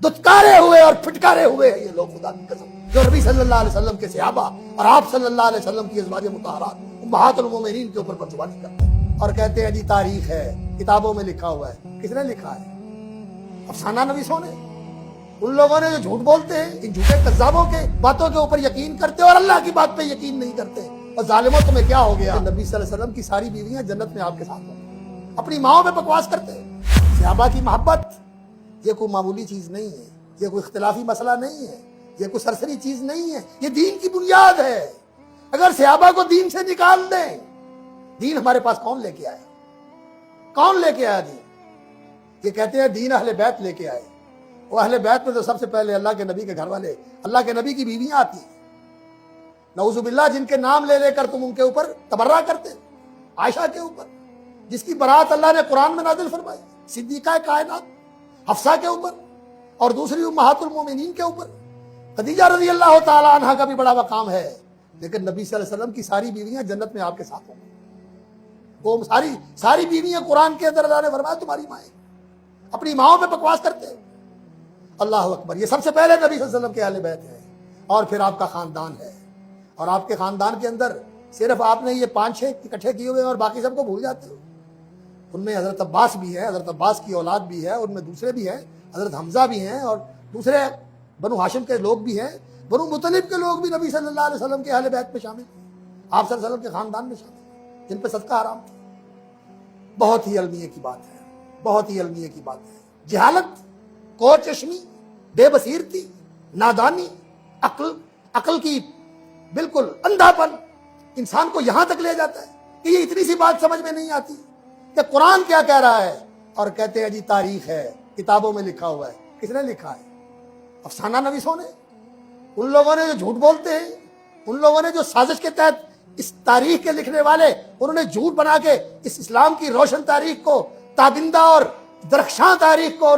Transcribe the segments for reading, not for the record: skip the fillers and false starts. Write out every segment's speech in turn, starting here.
दुत्कारे हुए और फिटकारे हुए हैं ये लोग, खुदा की कसम, जो नबी सल्लल्लाहु अलैहि वसल्लम के सहाबा और आप सल्लल्लाहु अलैहि वसल्लम की अज़वाज मुतहहरात उम्महातुल मोमिनीन के ऊपर बदजुबानी करते हैं और कहते हैं जी तारीख है, किताबों में लिखा हुआ है। किसने लिखा है? अफसाना नवीसों ने। उन लोगों ने जो झूठ बोलते हैं, इन झूठे कज़्ज़ाबों के बातों के ऊपर यकीन करते और अल्लाह की बात पे यकीन नहीं करते। और जालिमों, तुम्हें क्या हो गया? नबी सल्लल्लाहु अलैहि वसल्लम की सारी बीवियां जन्नत में आपके साथ होंगी। अपनी माओं पे बकवास करते हैं। सहाबा की मोहब्बत ये कोई मामूली चीज नहीं है, ये कोई इख्तिलाफी मसला नहीं है, ये कोई सरसरी चीज नहीं है, ये दीन की बुनियाद है। अगर सहाबा को दीन से निकाल दें, दीन हमारे पास कौन लेके आया? कौन लेके आया दीन? ये कहते हैं दीन अहले बैत लेके आए। वो अहले बैत में तो सबसे पहले अल्लाह के नबी के घर वाले, अल्लाह के नबी की बीवियां आती हैं। नऊजुबिल्लाह, जिनके नाम ले लेकर तुम उनके ऊपर तबर्रा करते, आयशा के ऊपर, जिसकी बरात अल्लाह ने कुरान में नाजिल फरमाई, सिद्दीका कायनात हफ्सा के ऊपर, और दूसरी उम्महातुल मोमिनीन के ऊपर खदीजा रज़ी अल्लाह ताला अन्हा का भी बड़ा मकाम है। लेकिन नबी सल्लल्लाहु अलैहि वसल्लम की सारी बीवियां जन्नत में आपके साथ होंगी। वो सारी बीवियां कुरान के अंदर अल्लाह ने फरमाया तुम्हारी माएं। अपनी माओं पे बकवास करते हैं। अल्लाह अकबर। ये सबसे पहले नबी सल्लल्लाहु अलैहि वसल्लम के अहले बैत है, और फिर आपका खानदान है। और आपके खानदान के अंदर सिर्फ आपने ये 5-6 इकट्ठे किए हुए और बाकी सबको भूल जाते हो। उनमें हजरत अब्बास भी है, हजरत अब्बास की औलाद भी है, उनमें दूसरे भी हैं, हजरत हमजा भी हैं, और दूसरे बनु हाशिम के लोग भी हैं, बनु मुतलिब के लोग भी नबी सल्लल्लाहु अलैहि वसल्लम के अहले बैत में शामिल, आप सल्लल्लाहु अलैहि वसल्लम के खानदान में शामिल, जिन पर सदका हराम था। बहुत ही अलमिये की बात है, बहुत ही अलमिये की बात है। जहालत, कोचशमी, बेबसीरती, नादानी, अक्ल की बिल्कुल अंधापन इंसान को यहां तक ले जाता है कि ये इतनी सी बात समझ में नहीं आती कि कुरान क्या कह रहा है, और कहते हैं जी तारीख है, किताबों में लिखा हुआ है। किसने लिखा है? अफसाना नवीसों ने। उन लोगों ने जो झूठ बोलते हैं, उन लोगों ने जो साजिश के तहत इस तारीख के लिखने वाले, उन्होंने झूठ बना के इस इस्लाम की रोशन तारीख को, ताबिंदा और दरख्शां तारीख को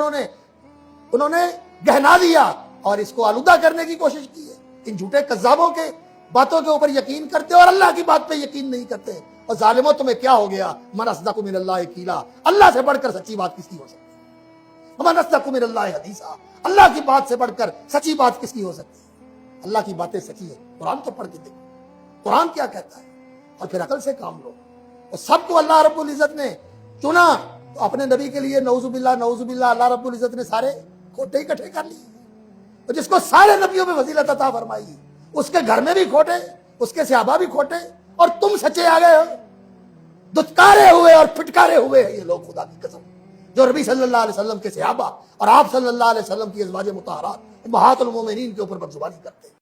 उन्होंने गहना दिया और इसको आलूदा करने की कोशिश की है। इन झूठे कज़्ज़ाबों के बातों के ऊपर यकीन करते और अल्लाह की बात पे यकीन नहीं करते। और जालिमों, तुम्हें क्या हो गया? मन अस्दक़ु मिनल्लाहि क़ीला, अल्लाह से बढ़कर सच्ची बात किसकी हो सकती है? मन अस्दक़ु मिनल्लाहि हदीसा, अल्लाह की बात से बढ़कर सच्ची बात किसकी हो सकती है? अल्लाह की बातें सच्ची है। कुरान तो पढ़ के देखो, कुरान क्या कहता है, और फिर अकल से काम लो। और सबको अल्लाह रब्बुल इज़्ज़त ने चुना तो अपने नबी के लिए नऊजुबिल्लाह नऊजुबिल्लाह अल्लाह रब्बुल इज़्ज़त ने सारे खोटे इकट्ठे कर लिए। तो जिसको सारे नबियों में फजीलत अता फरमाई, उसके घर में भी खोटे, उसके सहाबा भी खोटे, और तुम सच्चे आ गए हो। दुत्कारे हुए और फिटकारे हुए हैं ये लोग, खुदा की कसम, जो नबी सल्लल्लाहु अलैहि वसल्लम के सहाबा और आप सल्लल्लाहु अलैहि वसल्लम की अज़वाज मुतहहरात उम्महातुल मोमिनीन के ऊपर बदजुबानी करते हैं।